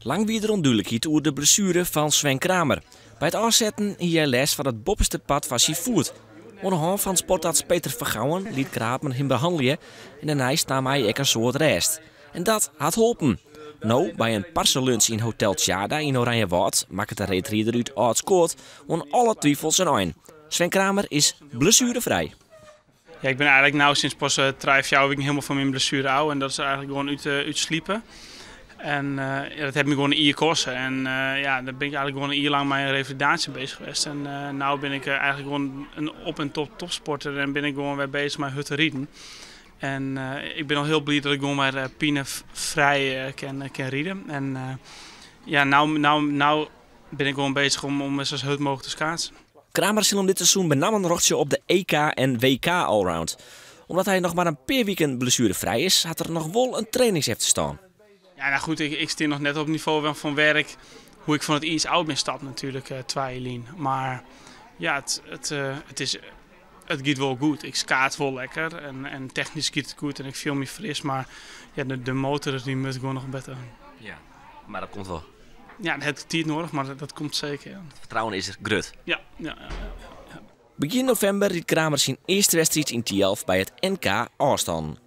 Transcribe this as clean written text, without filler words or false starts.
Lang wie er onduidelijkheid over de blessure van Sven Kramer. Bij het afzetten hier hij les van het bopperste pad van zijn voet. Onder hand van sportarts Peter Vergouwen liet Kramer hem behandelen en daarna nam hij een soort rest. En dat had geholpen. Nou, bij een parselunch in Hotel Tjada in Oranjewoud maakt de reetrieder uit Oudskoot on alle twijfels en ein. Sven Kramer is blessurevrij. Ja, ik ben eigenlijk nou sinds pas 3 jaar helemaal van mijn blessure oud en dat is eigenlijk gewoon uit sliepen. En dat heeft me gewoon een jaar gekost. En ja, daar ben ik eigenlijk gewoon een jaar lang met een revalidatie bezig geweest. En nu ben ik eigenlijk gewoon een op- en topsporter en ben ik gewoon weer bezig met huttenrieden. En ik ben al heel blij dat ik gewoon weer pinevrij kan rieden. En ja, nou ben ik gewoon bezig om zo hut mogelijk te schaatsen. Kramer zal om dit seizoen benammen rochtje op de EK en WK allround. Omdat hij nog maar een paar weken blessurevrij is, had er nog wel een trainingsheft te staan. Ja, nou goed, ik sta nog net op het niveau van werk hoe ik van het iets oud ben stap natuurlijk, 2 jaar. Maar ja, het gaat wel goed. Ik skaat wel lekker en technisch gaat het goed en ik voel me fris. Maar ja, de motor die moet gewoon nog beter. Ja, maar dat komt wel. Ja, het heeft tijd nodig, maar dat komt zeker. Ja. Het vertrouwen is er grut. Ja. Begin november riet Kramer zijn eerste wedstrijd in Tielf bij het NK afstand.